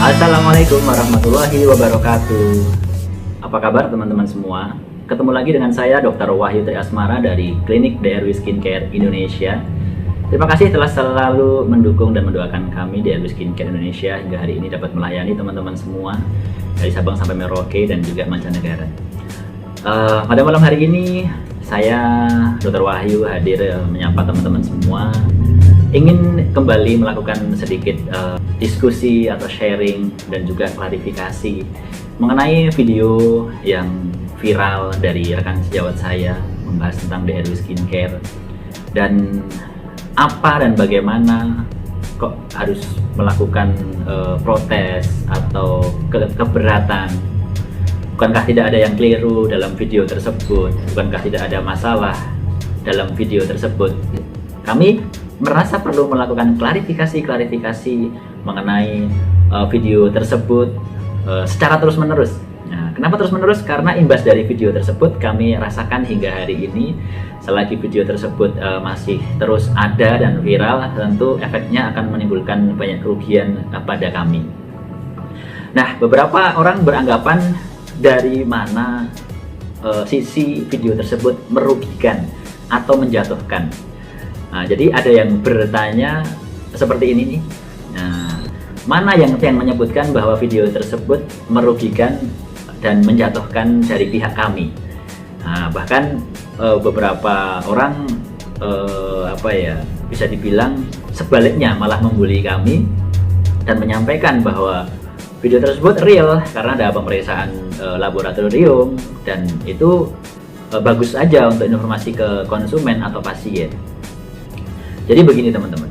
Assalamualaikum warahmatullahi wabarakatuh. Apa kabar teman-teman semua? Ketemu lagi dengan saya Dr. Wahyu Tri Asmara dari Klinik DRW Skincare Indonesia. Terima kasih telah selalu mendukung dan mendoakan kami DRW Skincare Indonesia hingga hari ini dapat melayani teman-teman semua dari Sabang sampai Merauke dan juga mancanegara. Pada malam hari ini saya Dr. Wahyu hadir menyapa teman-teman semua. Ingin kembali melakukan sedikit diskusi atau sharing dan juga klarifikasi mengenai video yang viral dari rekan sejawat saya membahas tentang DRW Skincare dan apa dan bagaimana kok harus melakukan protes atau keberatan. Bukankah tidak ada yang keliru dalam video tersebut? Bukankah tidak ada masalah dalam video tersebut? Kami merasa perlu melakukan klarifikasi mengenai video tersebut secara terus-menerus. Nah, kenapa terus-menerus? Karena imbas dari video tersebut kami rasakan hingga hari ini. Selagi video tersebut masih terus ada dan viral, tentu efeknya akan menimbulkan banyak kerugian pada kami. Nah, beberapa orang beranggapan dari mana sisi video tersebut merugikan atau menjatuhkan. Nah, jadi ada yang bertanya seperti ini nih. Nah, mana yang menyebutkan bahwa video tersebut merugikan dan menjatuhkan dari pihak kami? Nah, bahkan beberapa orang bisa dibilang sebaliknya malah membuli kami dan menyampaikan bahwa video tersebut real karena ada pemeriksaan laboratorium dan itu bagus aja untuk informasi ke konsumen atau pasien. Jadi begini teman-teman,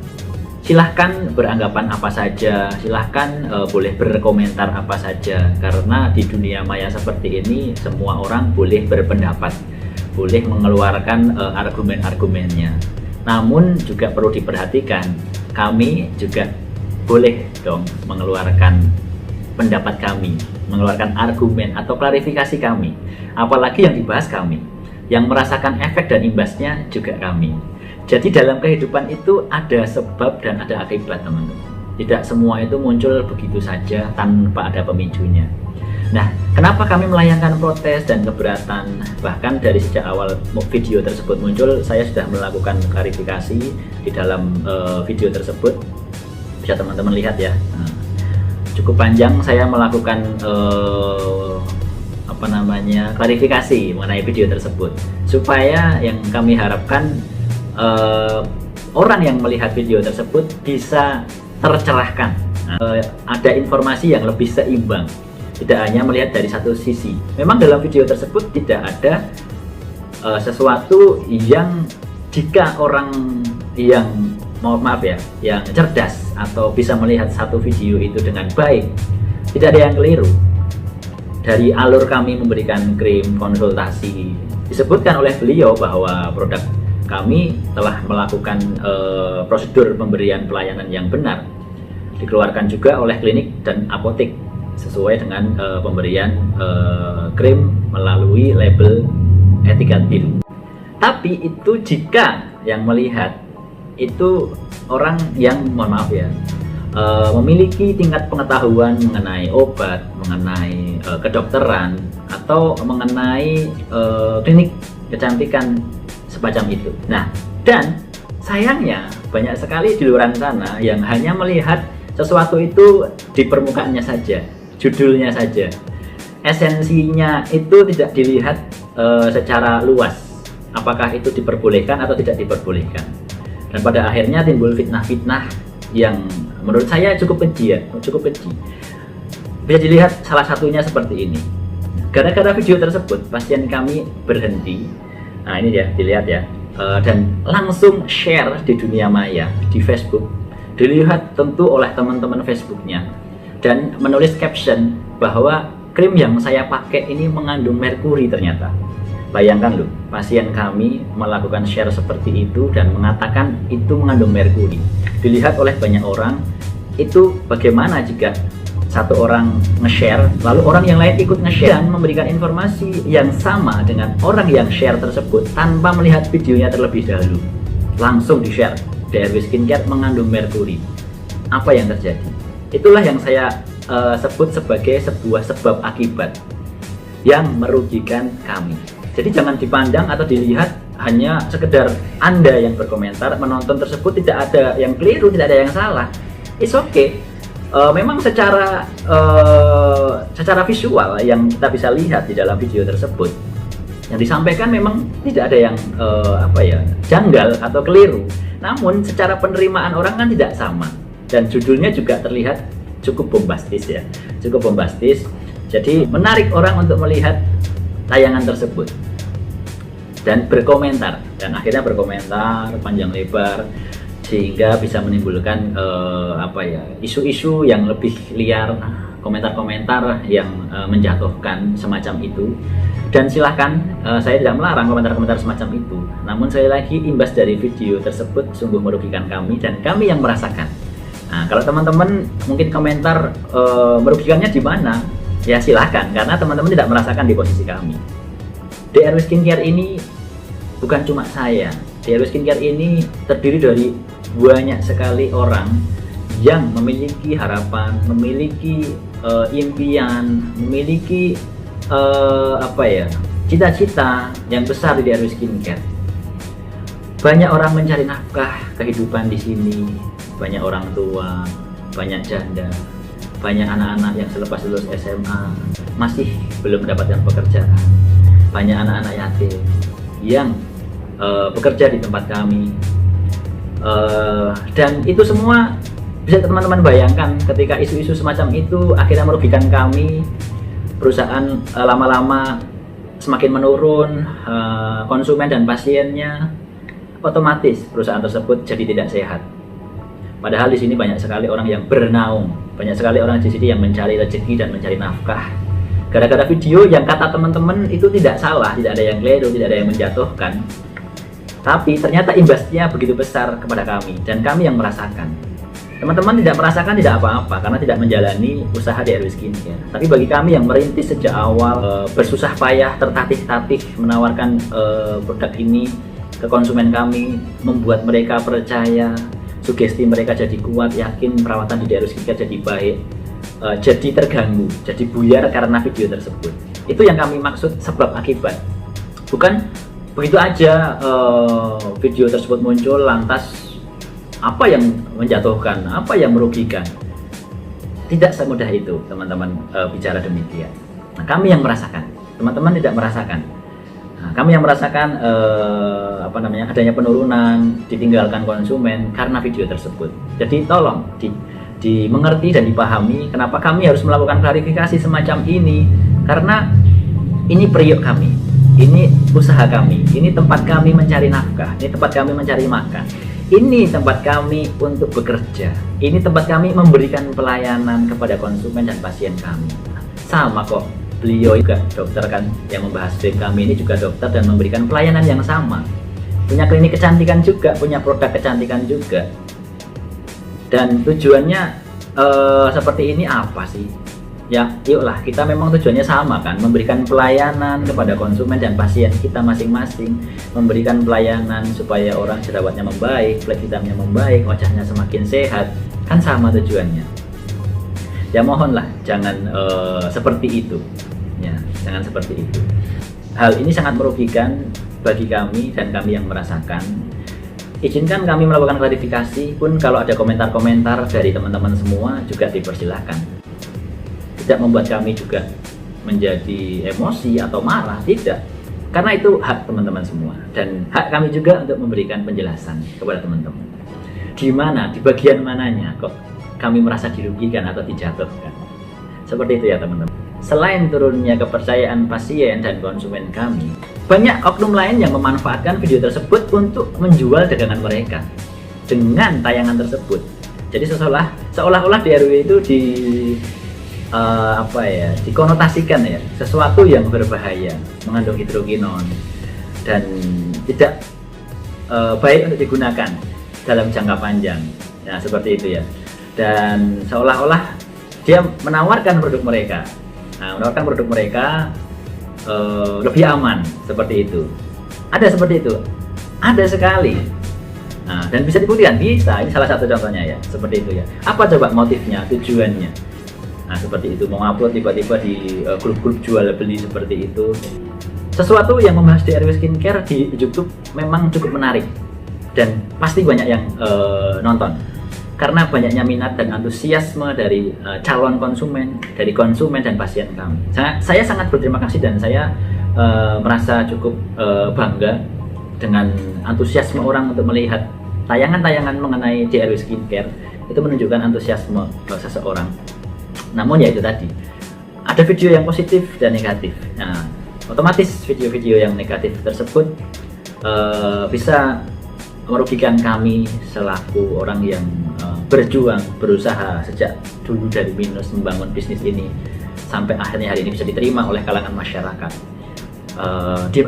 silahkan beranggapan apa saja, silahkan boleh berkomentar apa saja, karena di dunia maya seperti ini semua orang boleh berpendapat, boleh mengeluarkan argumen-argumennya. Namun juga perlu diperhatikan, kami juga boleh dong mengeluarkan pendapat kami, mengeluarkan argumen atau klarifikasi kami, apalagi yang dibahas kami, yang merasakan efek dan imbasnya juga kami. Jadi dalam kehidupan itu ada sebab dan ada akibat teman-teman. Tidak semua itu muncul begitu saja tanpa ada pemicunya. Nah, kenapa kami melayangkan protes dan keberatan? Bahkan dari sejak awal video tersebut muncul, saya sudah melakukan klarifikasi di dalam video tersebut. Bisa teman-teman lihat ya. Nah, cukup panjang saya melakukan klarifikasi mengenai video tersebut, supaya yang kami harapkan orang yang melihat video tersebut bisa tercerahkan, ada informasi yang lebih seimbang, tidak hanya melihat dari satu sisi. Memang dalam video tersebut tidak ada sesuatu yang jika orang yang yang cerdas atau bisa melihat satu video itu dengan baik, tidak ada yang keliru. Dari alur kami memberikan krim konsultasi, disebutkan oleh beliau bahwa produk kami telah melakukan prosedur pemberian pelayanan yang benar, dikeluarkan juga oleh klinik dan apotek sesuai dengan pemberian krim melalui label etiket biru. Tapi itu jika yang melihat itu orang yang memiliki tingkat pengetahuan mengenai obat, mengenai kedokteran, atau mengenai klinik kecantikan semacam itu. Nah, dan sayangnya banyak sekali di luar sana yang hanya melihat sesuatu itu di permukaannya saja, judulnya saja. Esensinya itu tidak dilihat secara luas, apakah itu diperbolehkan atau tidak diperbolehkan. Dan pada akhirnya timbul fitnah-fitnah yang menurut saya cukup keji. Bisa dilihat salah satunya seperti ini. Gara-gara video tersebut, pasien kami berhenti. Nah, ini ya, dilihat ya, dan langsung share di dunia maya, di Facebook, dilihat tentu oleh teman-teman Facebooknya, dan menulis caption bahwa krim yang saya pakai ini mengandung merkuri ternyata. Bayangkan loh, pasien kami melakukan share seperti itu dan mengatakan itu mengandung merkuri. Dilihat oleh banyak orang, itu bagaimana jika satu orang nge-share, lalu orang yang lain ikut nge-share dan memberikan informasi yang sama dengan orang yang share tersebut tanpa melihat videonya terlebih dahulu. Langsung di-share, DRW Skincare mengandung merkuri. Apa yang terjadi? Itulah yang saya sebut sebagai sebuah sebab akibat yang merugikan kami. Jadi jangan dipandang atau dilihat hanya sekedar Anda yang berkomentar, menonton tersebut tidak ada yang keliru, tidak ada yang salah. It's okay. Memang secara visual yang kita bisa lihat di dalam video tersebut, yang disampaikan memang tidak ada yang janggal atau keliru. Namun secara penerimaan orang kan tidak sama, dan judulnya juga terlihat cukup bombastis ya, cukup bombastis. Jadi menarik orang untuk melihat tayangan tersebut dan berkomentar, dan akhirnya berkomentar panjang lebar sehingga bisa menimbulkan isu-isu yang lebih liar, komentar-komentar yang menjatuhkan semacam itu. Dan silahkan, saya tidak melarang komentar-komentar semacam itu, namun sekali lagi imbas dari video tersebut sungguh merugikan kami dan kami yang merasakan. Nah, kalau teman-teman mungkin komentar merugikannya di mana, ya silahkan, karena teman-teman tidak merasakan di posisi kami. DRW Skincare ini bukan cuma saya. DRW Skincare ini terdiri dari banyak sekali orang yang memiliki harapan, memiliki impian, memiliki cita-cita yang besar di DRW Skincare. Banyak orang mencari nafkah kehidupan di sini. Banyak orang tua, banyak janda, banyak anak-anak yang selepas lulus SMA masih belum mendapatkan pekerjaan. Banyak anak-anak yatim yang bekerja di tempat kami. Dan itu semua bisa teman-teman bayangkan, ketika isu-isu semacam itu akhirnya merugikan kami. Perusahaan lama-lama semakin menurun, konsumen dan pasiennya, otomatis perusahaan tersebut jadi tidak sehat. Padahal di sini banyak sekali orang yang bernaung, banyak sekali orang di sini yang mencari rezeki dan mencari nafkah. Gara-gara video yang kata teman-teman itu tidak salah, tidak ada yang keliru, tidak ada yang menjatuhkan, tapi ternyata imbasnya begitu besar kepada kami dan kami yang merasakan. Teman-teman tidak merasakan tidak apa-apa karena tidak menjalani usaha DRW Skincare. Tapi bagi kami yang merintis sejak awal, bersusah payah, tertatih-tatih menawarkan produk ini ke konsumen kami, membuat mereka percaya, sugesti mereka jadi kuat, yakin perawatan di DRW Skincare jadi baik, jadi terganggu, jadi buyar karena video tersebut. Itu yang kami maksud sebab akibat. Bukan begitu aja video tersebut muncul lantas apa yang menjatuhkan, apa yang merugikan. Tidak semudah itu teman-teman bicara demikian. Nah, kami yang merasakan, teman-teman tidak merasakan. Nah, kami yang merasakan adanya penurunan, ditinggalkan konsumen karena video tersebut. Jadi tolong dimengerti dan dipahami kenapa kami harus melakukan klarifikasi semacam ini, karena ini periuk kami, ini usaha kami, ini tempat kami mencari nafkah, ini tempat kami mencari makan, ini tempat kami untuk bekerja, ini tempat kami memberikan pelayanan kepada konsumen dan pasien kami. Sama kok, beliau juga dokter kan, yang membahas film kami ini juga dokter dan memberikan pelayanan yang sama, punya klinik kecantikan juga, punya produk kecantikan juga. Dan tujuannya seperti ini apa sih? Ya, yuklah, kita memang tujuannya sama kan, memberikan pelayanan kepada konsumen dan pasien kita masing-masing, memberikan pelayanan supaya orang jerawatnya membaik, kulit hitamnya membaik, wajahnya semakin sehat, kan sama tujuannya. Ya mohonlah jangan seperti itu, ya jangan seperti itu. Hal ini sangat merugikan bagi kami dan kami yang merasakan. Izinkan kami melakukan klarifikasi, pun kalau ada komentar-komentar dari teman-teman semua juga dipersilahkan. Tidak membuat kami juga menjadi emosi atau marah, tidak. Karena itu hak teman-teman semua dan hak kami juga untuk memberikan penjelasan kepada teman-teman. Di mana, di bagian mananya kok kami merasa dirugikan atau dijatuhkan. Seperti itu ya teman-teman. Selain turunnya kepercayaan pasien dan konsumen kami, banyak oknum lain yang memanfaatkan video tersebut untuk menjual dagangan mereka dengan tayangan tersebut. Jadi seolah-olah DRW itu dikonotasikan ya, sesuatu yang berbahaya, mengandung hidrokinon dan tidak baik untuk digunakan dalam jangka panjang. Nah, seperti itu ya. Dan seolah-olah dia menawarkan produk mereka. Nah, menawarkan produk mereka lebih aman, seperti itu. Ada seperti itu, ada sekali. Nah, dan bisa dibuktikan, bisa. Ini salah satu contohnya ya, seperti itu ya. Apa coba motifnya, tujuannya? Nah, seperti itu, mau upload tiba-tiba di grup-grup jual beli seperti itu. Sesuatu yang membahas DRW skincare di YouTube memang cukup menarik dan pasti banyak yang nonton karena banyaknya minat dan antusiasme dari calon konsumen, dari konsumen dan pasien kami. Saya sangat berterima kasih dan saya merasa cukup bangga dengan antusiasme orang untuk melihat tayangan-tayangan mengenai DRW skincare. Itu menunjukkan antusiasme seseorang. Namun ya itu tadi, ada video yang positif dan negatif. Nah, otomatis video-video yang negatif tersebut bisa merugikan kami selaku orang yang berjuang, berusaha sejak dulu dari minus membangun bisnis ini sampai akhirnya hari ini bisa diterima oleh kalangan masyarakat.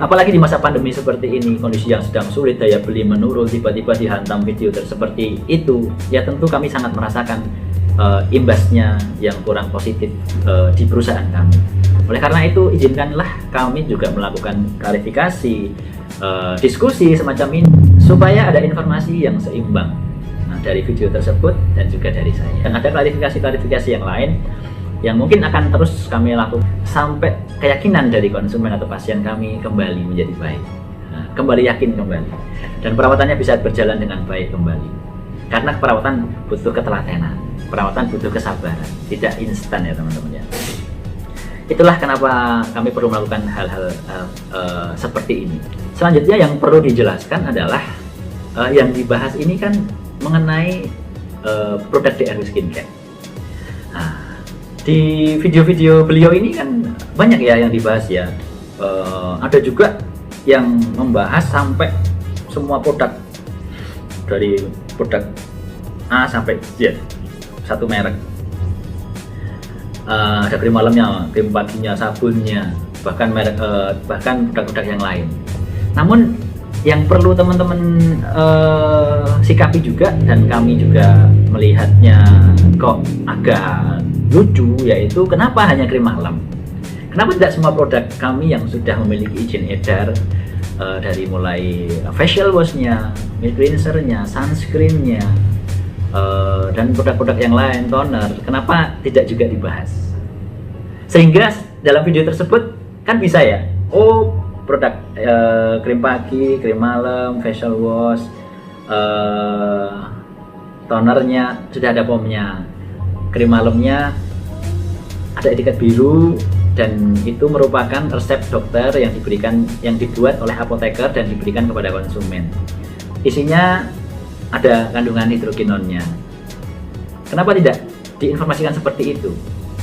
Apalagi di masa pandemi seperti ini, kondisi yang sedang sulit, daya beli menurun, tiba-tiba dihantam video seperti itu, ya tentu kami sangat merasakan imbasnya yang kurang positif di perusahaan kami. Oleh karena itu, izinkanlah kami juga melakukan klarifikasi, diskusi semacam ini supaya ada informasi yang seimbang dari video tersebut dan juga dari saya. Dan ada klarifikasi yang lain yang mungkin akan terus kami lakukan sampai keyakinan dari konsumen atau pasien kami kembali menjadi baik, kembali yakin kembali, dan perawatannya bisa berjalan dengan baik kembali. Karena perawatan butuh ketelatenan, perawatan butuh kesabaran, tidak instan ya teman-teman ya. Itulah kenapa kami perlu melakukan hal-hal seperti ini. Selanjutnya yang perlu dijelaskan adalah yang dibahas ini kan mengenai produk DRW skincare. Nah, di video-video beliau ini kan banyak ya yang dibahas ya. Ada juga yang membahas sampai semua produk, dari produk A sampai Z, satu merek. Ada krim malamnya, krim paginya, sabunnya, bahkan merek bahkan produk-produk yang lain. Namun yang perlu teman-teman sikapi juga, dan kami juga melihatnya kok agak lucu, yaitu kenapa hanya krim malam? Kenapa tidak semua produk kami yang sudah memiliki izin edar, dari mulai facial washnya, mid cleansernya, sunscreennya, dan produk-produk yang lain, toner, kenapa tidak juga dibahas? Sehingga dalam video tersebut kan bisa ya, oh produk krim pagi, krim malam, facial wash, tonernya sudah ada pomnya, krim malamnya ada etiket biru, dan itu merupakan resep dokter yang dibuat oleh apoteker dan diberikan kepada konsumen. Isinya ada kandungan hidrokinonnya. Kenapa tidak diinformasikan seperti itu?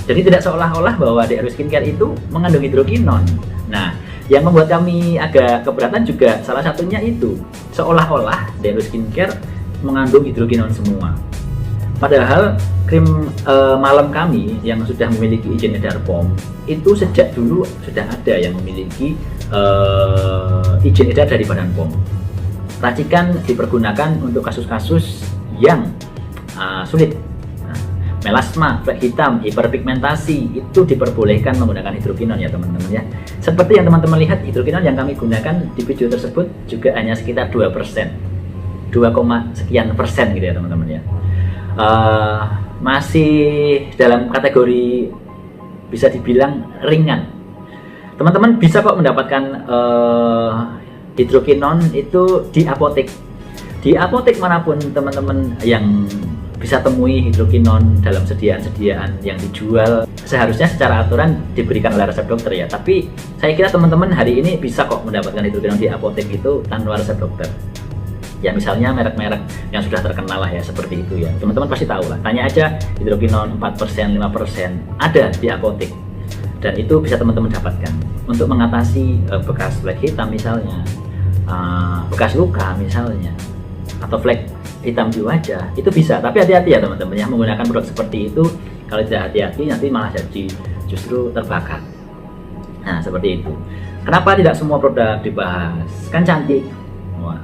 Jadi tidak seolah-olah bahwa DRW skincare itu mengandung hidrokinon. Nah, yang membuat kami agak keberatan juga salah satunya itu, seolah-olah DRW skincare mengandung hidrokinon semua. Padahal krim malam kami yang sudah memiliki izin edar POM itu sejak dulu sudah ada yang memiliki izin edar dari Badan POM. Racikan dipergunakan untuk kasus-kasus yang sulit. Melasma, flek hitam, hiperpigmentasi, itu diperbolehkan menggunakan hidrokinon ya teman-teman ya. Seperti yang teman-teman lihat, hidrokinon yang kami gunakan di video tersebut juga hanya sekitar 2%, 2, sekian persen gitu ya teman-teman ya. Masih dalam kategori bisa dibilang ringan. Teman-teman bisa kok mendapatkan hidrokinon itu di apotek. Di apotek manapun teman-teman yang bisa temui hidrokinon dalam sediaan-sediaan yang dijual, seharusnya secara aturan diberikan oleh resep dokter ya. Tapi saya kira teman-teman hari ini bisa kok mendapatkan hidrokinon di apotek itu tanpa resep dokter. Ya misalnya merek-merek yang sudah terkenal lah ya, seperti itu ya. Teman-teman pasti tahu lah. Tanya aja hidrokinon 4%, 5% ada di apotek. Dan itu bisa teman-teman dapatkan untuk mengatasi bekas flek hitam misalnya, bekas luka misalnya, atau flek hitam di wajah, itu bisa. Tapi hati-hati ya teman-teman ya, menggunakan produk seperti itu kalau tidak hati-hati nanti malah jadi justru terbakar. Nah seperti itu. Kenapa tidak semua produk dibahas? Kan cantik. Wah,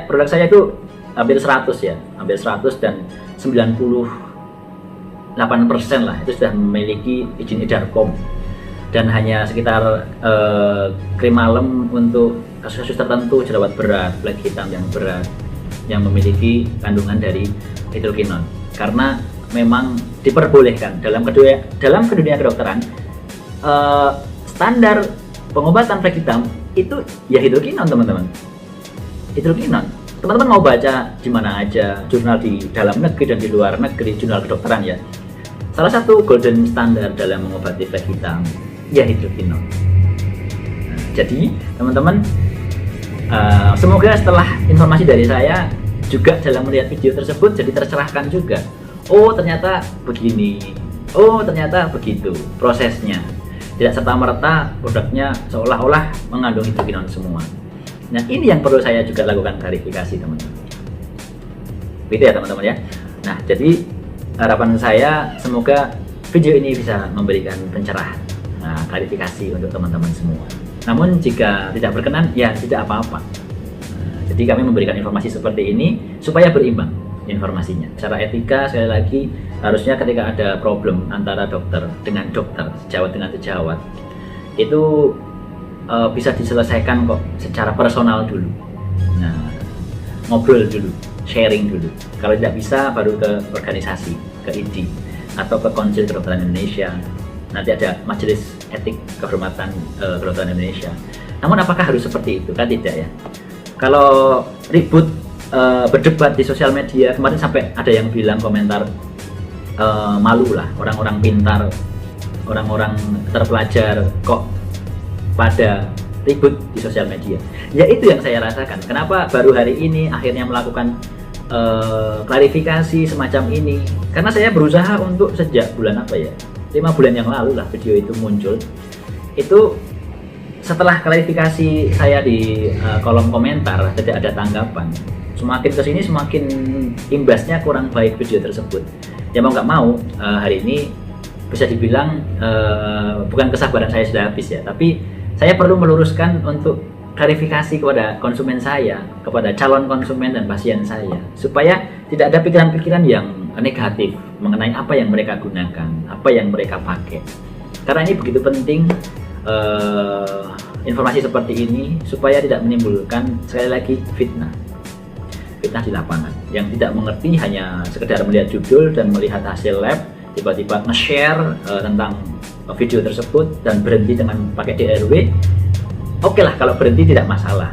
produk saya itu hampir 100 ya, hampir 100 dan 98% lah itu sudah memiliki izin edar POM, dan hanya sekitar krim malam untuk kasus-kasus tertentu, jerawat berat, flek hitam yang berat, yang memiliki kandungan dari hidrokinon. Karena memang diperbolehkan dalam kedunia kedokteran. Standar pengobatan flek hitam itu ya hidrokinon, teman-teman. Hidrokinon. Teman-teman mau baca di mana aja, jurnal di dalam negeri dan di luar negeri, jurnal kedokteran ya. Salah satu golden standar dalam mengobati flek hitam ya hidrokinon. Nah, jadi teman-teman, semoga setelah informasi dari saya juga dalam melihat video tersebut jadi tercerahkan juga. Oh ternyata begini, oh ternyata begitu prosesnya. Tidak serta-merta produknya seolah-olah mengandung hidrokinon semua. Nah ini yang perlu saya juga lakukan klarifikasi, teman-teman. Gitu ya teman-teman ya. Nah jadi harapan saya semoga video ini bisa memberikan pencerahan, klarifikasi untuk teman-teman semua. Namun jika tidak berkenan ya tidak apa-apa. Jadi kami memberikan informasi seperti ini supaya berimbang informasinya. Secara etika sekali lagi, harusnya ketika ada problem antara dokter dengan dokter, sejawat dengan sejawat, itu bisa diselesaikan kok secara personal dulu. Nah, ngobrol dulu, sharing dulu. Kalau tidak bisa baru ke organisasi, ke ID atau ke Konsil Kedokteran Indonesia. Nanti ada Majelis Etik Kehormatan Kedokteran Indonesia. Namun apakah harus seperti itu? Kan tidak ya. Kalau ribut berdebat di sosial media, kemarin sampai ada yang bilang komentar malu lah, orang-orang pintar, orang-orang terpelajar kok pada ribut di sosial media. Ya itu yang saya rasakan. Kenapa baru hari ini akhirnya melakukan klarifikasi semacam ini? Karena saya berusaha untuk sejak bulan apa ya, 5 bulan yang lalu lah video itu muncul. Itu setelah klarifikasi saya di kolom komentar tidak ada tanggapan. Semakin kesini semakin imbasnya kurang baik video tersebut. Ya mau nggak mau hari ini bisa dibilang bukan kesabaran saya sudah habis ya, tapi saya perlu meluruskan untuk klarifikasi kepada konsumen saya, kepada calon konsumen dan pasien saya, supaya tidak ada pikiran-pikiran yang negatif mengenai apa yang mereka gunakan, apa yang mereka pakai. Karena ini begitu penting informasi seperti ini supaya tidak menimbulkan sekali lagi fitnah di lapangan yang tidak mengerti, hanya sekedar melihat judul dan melihat hasil lab, tiba-tiba nge-share tentang video tersebut dan berhenti dengan pakai DRW. Oke lah kalau berhenti tidak masalah,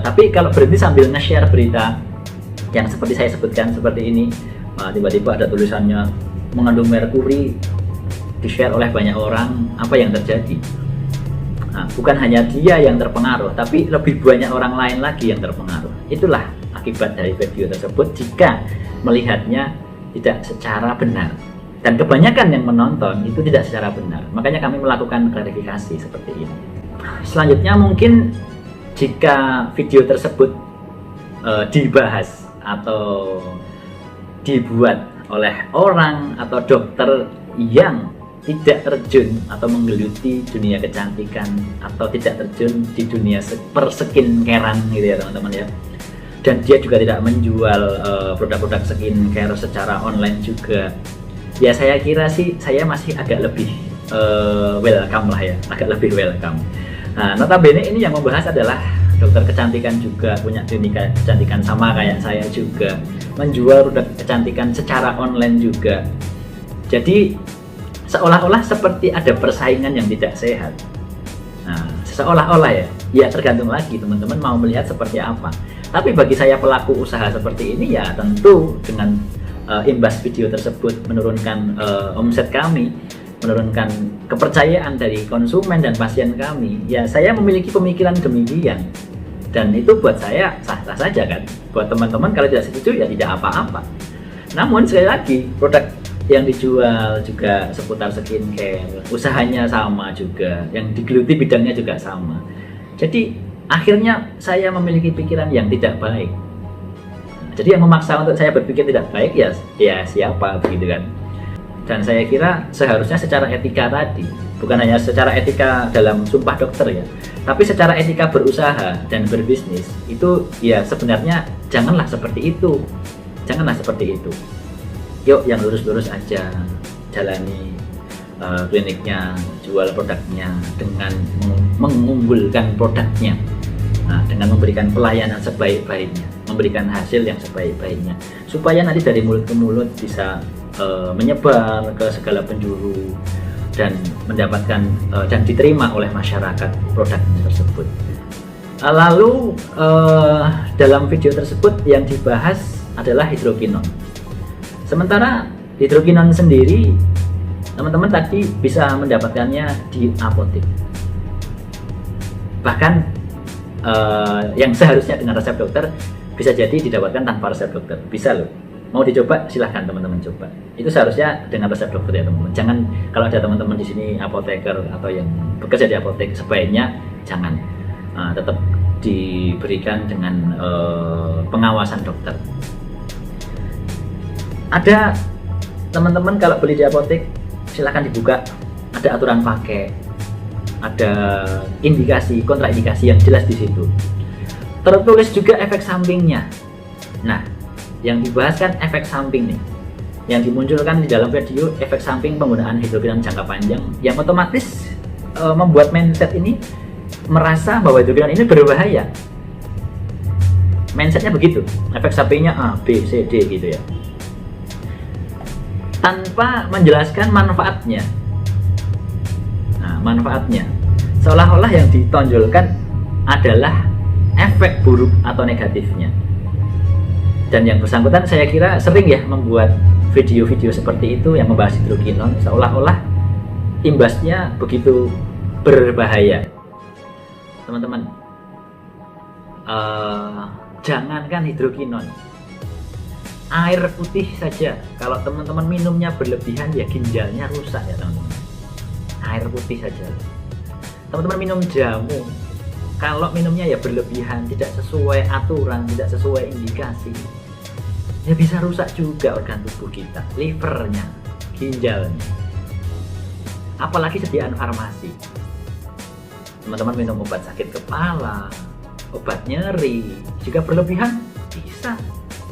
tapi kalau berhenti sambil nge-share berita yang seperti saya sebutkan seperti ini, tiba-tiba ada tulisannya mengandung merkuri, di-share oleh banyak orang, apa yang terjadi? Nah, bukan hanya dia yang terpengaruh, tapi lebih banyak orang lain lagi yang terpengaruh. Itulah akibat dari video tersebut jika melihatnya tidak secara benar. Dan kebanyakan yang menonton itu tidak secara benar. Makanya kami melakukan klarifikasi seperti ini. Selanjutnya mungkin jika video tersebut dibahas atau dibuat oleh orang atau dokter yang tidak terjun atau menggeluti dunia kecantikan atau tidak terjun di dunia perskincarean gitu ya teman-teman ya, dan dia juga tidak menjual produk-produk skincare secara online juga, ya saya kira sih saya masih agak lebih welcome lah ya, agak lebih welcome. Nah, notabene ini yang membahas adalah dokter kecantikan juga, punya klinik kecantikan sama kayak saya juga, menjual produk kecantikan secara online juga. Jadi seolah-olah seperti ada persaingan yang tidak sehat. Nah, seolah-olah ya tergantung lagi teman-teman mau melihat seperti apa. Tapi bagi saya pelaku usaha seperti ini ya tentu dengan imbas video tersebut menurunkan omset kami, menurunkan kepercayaan dari konsumen dan pasien kami. Ya saya memiliki pemikiran demikian. Dan itu buat saya sah-sah saja kan. Buat teman-teman kalau tidak setuju ya tidak apa-apa. Namun sekali lagi produk yang dijual juga seputar skincare, usahanya sama juga, yang digeluti bidangnya juga sama. Jadi akhirnya saya memiliki pikiran yang tidak baik. Jadi yang memaksa untuk saya berpikir tidak baik ya siapa begitu kan. Dan saya kira seharusnya secara etika tadi, bukan hanya secara etika dalam sumpah dokter ya, tapi secara etika berusaha dan berbisnis itu ya sebenarnya janganlah seperti itu. Janganlah seperti itu. Yuk yang lurus-lurus aja, jalani kliniknya, jual produknya dengan mengunggulkan produknya, dengan memberikan pelayanan sebaik-baiknya, memberikan hasil yang sebaik-baiknya, supaya nanti dari mulut ke mulut bisa menyebar ke segala penjuru dan mendapatkan dan diterima oleh masyarakat produk tersebut. Lalu dalam video tersebut yang dibahas adalah hidrokinon. Sementara hidrokinon sendiri teman-teman tadi bisa mendapatkannya di apotek. Bahkan yang seharusnya dengan resep dokter bisa jadi didapatkan tanpa resep dokter. Bisa loh. Mau dicoba silahkan teman-teman coba. Itu seharusnya dengan resep dokter ya teman-teman. Jangan, kalau ada teman-teman di sini apoteker atau yang bekerja di apotek, sebaiknya jangan. Tetap diberikan dengan pengawasan dokter. Ada teman-teman kalau beli di apotek silahkan dibuka, ada aturan pakai, ada indikasi, kontraindikasi yang jelas di situ. Tertulis juga efek sampingnya. Nah, yang dibahas kan efek samping nih. Yang dimunculkan di dalam video efek samping penggunaan hidrokinon jangka panjang yang otomatis membuat mindset ini merasa bahwa hidrokinon ini berbahaya. Mindsetnya begitu, efek sampingnya A, B, C, D gitu ya. Tanpa menjelaskan manfaatnya. Nah, manfaatnya seolah-olah yang ditonjolkan adalah efek buruk atau negatifnya. Dan yang bersangkutan saya kira sering ya membuat video-video seperti itu yang membahas hidrokinon seolah-olah imbasnya begitu berbahaya. Teman-teman, jangankan hidrokinon, air putih saja kalau teman-teman minumnya berlebihan ya ginjalnya rusak ya teman-teman. Air putih saja. Teman-teman minum jamu, kalau minumnya ya berlebihan, tidak sesuai aturan, tidak sesuai indikasi, ya bisa rusak juga organ tubuh kita, livernya, ginjalnya. Apalagi sediaan farmasi. Teman-teman minum obat sakit kepala, obat nyeri, jika berlebihan bisa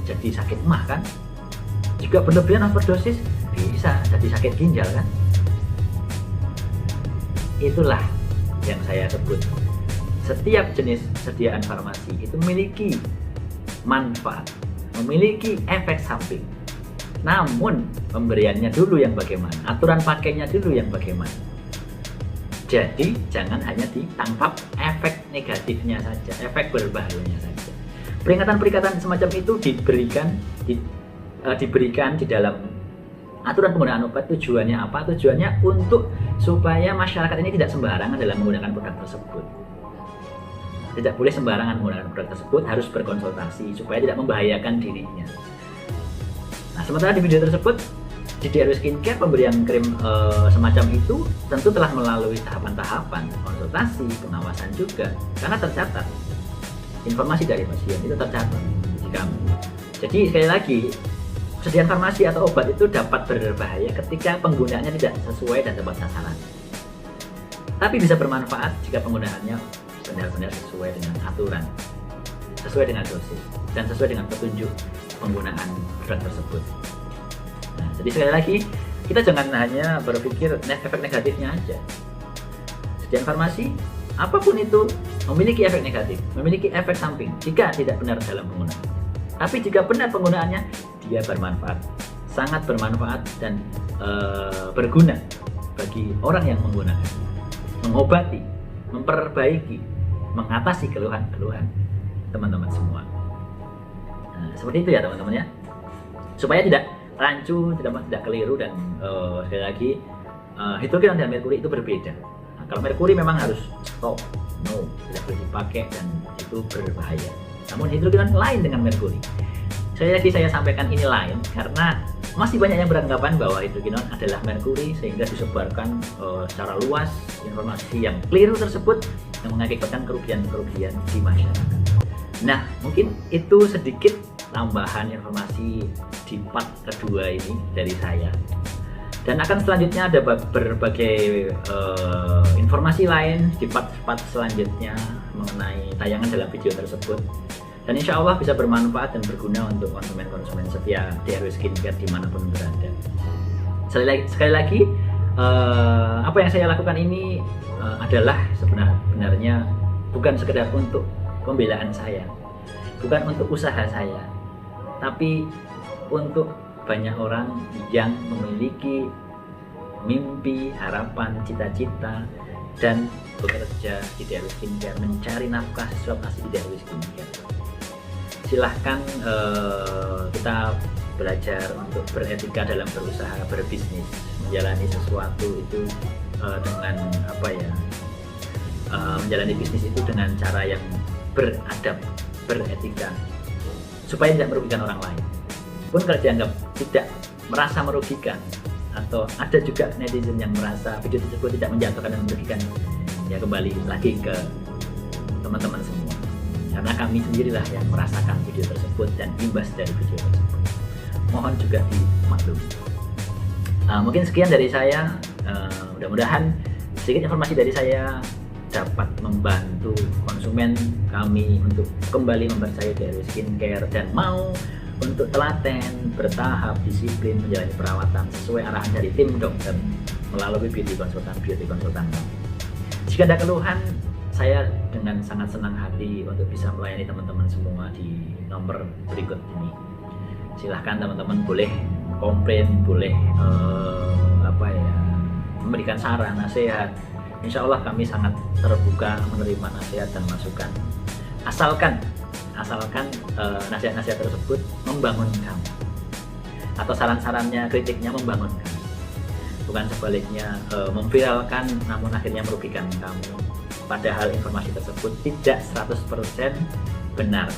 jadi sakit mah kan. Jika berlebihan overdosis bisa jadi sakit ginjal kan. Itulah yang saya sebut, setiap jenis sediaan farmasi itu memiliki manfaat, memiliki efek samping. Namun pemberiannya dulu yang bagaimana, aturan pakainya dulu yang bagaimana. Jadi jangan hanya ditangkap efek negatifnya saja, efek berbahayanya saja. Peringatan-peringatan semacam itu diberikan di dalam aturan penggunaan obat. Tujuannya apa? Tujuannya untuk supaya masyarakat ini tidak sembarangan dalam menggunakan produk tersebut. Tidak boleh sembarangan menggunakan produk tersebut, harus berkonsultasi supaya tidak membahayakan dirinya. Nah, sementara di video tersebut di DRW Skincare pemberian krim semacam itu tentu telah melalui tahapan-tahapan konsultasi, pengawasan juga, karena tercatat informasi dari pasien itu tercatat di kami. Jadi sekali lagi, persediaan farmasi atau obat itu dapat berbahaya ketika penggunaannya tidak sesuai dan tepat sasaran. Tapi bisa bermanfaat jika penggunaannya benar-benar sesuai dengan aturan, sesuai dengan dosis, dan sesuai dengan petunjuk penggunaan produk tersebut. Nah, jadi sekali lagi, kita jangan hanya berpikir efek negatifnya aja. Sediaan farmasi, apapun itu, memiliki efek negatif, memiliki efek samping jika tidak benar dalam penggunaan. Tapi jika benar penggunaannya, dia bermanfaat, sangat bermanfaat dan berguna bagi orang yang menggunakan, mengobati, memperbaiki, mengatasi keluhan-keluhan teman-teman semua. Nah, seperti itu ya teman-teman ya, supaya tidak rancu, tidak keliru. Dan sekali lagi, hidrokinon dan merkuri itu berbeda. Nah, kalau merkuri memang harus stop, no, tidak boleh dipakai dan itu berbahaya. Namun hidrokinon lain dengan merkuri. Saya sampaikan ini lain karena masih banyak yang beranggapan bahwa hidrokinon adalah merkuri, sehingga disebarkan secara luas informasi yang keliru tersebut yang mengakibatkan kerugian-kerugian di masyarakat. Nah, mungkin itu sedikit tambahan informasi di part kedua ini dari saya. Dan akan selanjutnya ada berbagai informasi lain di part-part selanjutnya mengenai tayangan dalam video tersebut. Dan insya Allah bisa bermanfaat dan berguna untuk konsumen-konsumen setia DRW Skincare dimanapun berada. Sekali lagi, apa yang saya lakukan ini adalah sebenarnya bukan sekedar untuk pembelaan saya, bukan untuk usaha saya, tapi untuk banyak orang yang memiliki mimpi, harapan, cita-cita, dan bekerja di DRW Skincare, mencari nafkah sesuap nasi di DRW Skincare. Silahkan kita belajar untuk beretika dalam berusaha, berbisnis, menjalani sesuatu itu dengan menjalani bisnis itu dengan cara yang beradab, beretika, supaya tidak merugikan orang lain. Pun kalau dianggap tidak merasa merugikan, atau ada juga netizen yang merasa video tersebut tidak menjatuhkan dan merugikan, ya kembali lagi ke teman-teman semua, karena kami sendirilah yang merasakan video tersebut dan imbas dari video tersebut. Mohon juga dimaklumi. Mungkin sekian dari saya. Mudah-mudahan sedikit informasi dari saya dapat membantu konsumen kami untuk kembali mempercayai DRW Skincare dan mau untuk telaten, bertahap, disiplin menjalani perawatan sesuai arahan dari tim dokter melalui beauty konsultan kami. Jika ada keluhan, saya dengan sangat senang hati untuk bisa melayani teman-teman semua di nomor berikut ini. Silahkan teman-teman boleh komplain, boleh memberikan saran, nasihat. Insya Allah kami sangat terbuka menerima nasihat dan masukan. Asalkan nasihat-nasihat tersebut membangun kamu, atau saran-sarannya, kritiknya membangun kamu, bukan sebaliknya memviralkan namun akhirnya merugikan kamu, padahal informasi tersebut tidak 100% benar.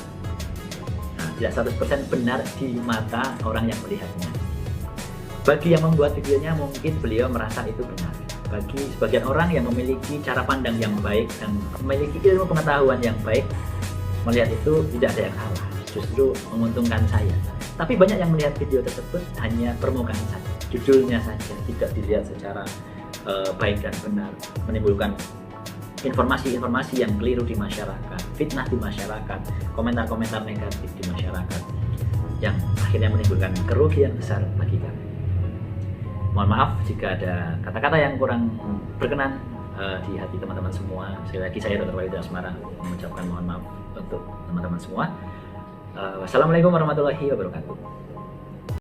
Tidak 100% benar di mata orang yang melihatnya. Bagi yang membuat videonya mungkin beliau merasa itu benar. Bagi sebagian orang yang memiliki cara pandang yang baik dan memiliki ilmu pengetahuan yang baik, melihat itu tidak ada yang salah, justru menguntungkan saya. Tapi banyak yang melihat video tersebut hanya permukaan saja, judulnya saja, tidak dilihat secara baik dan benar, menimbulkan informasi-informasi yang keliru di masyarakat, fitnah di masyarakat, komentar-komentar negatif di masyarakat, yang akhirnya menimbulkan kerugian besar bagi kami. Mohon maaf jika ada kata-kata yang kurang berkenan di hati teman-teman semua. Sekali lagi saya Dr. Wahyu Asmara mengucapkan mohon maaf untuk teman-teman semua. Wassalamualaikum warahmatullahi wabarakatuh.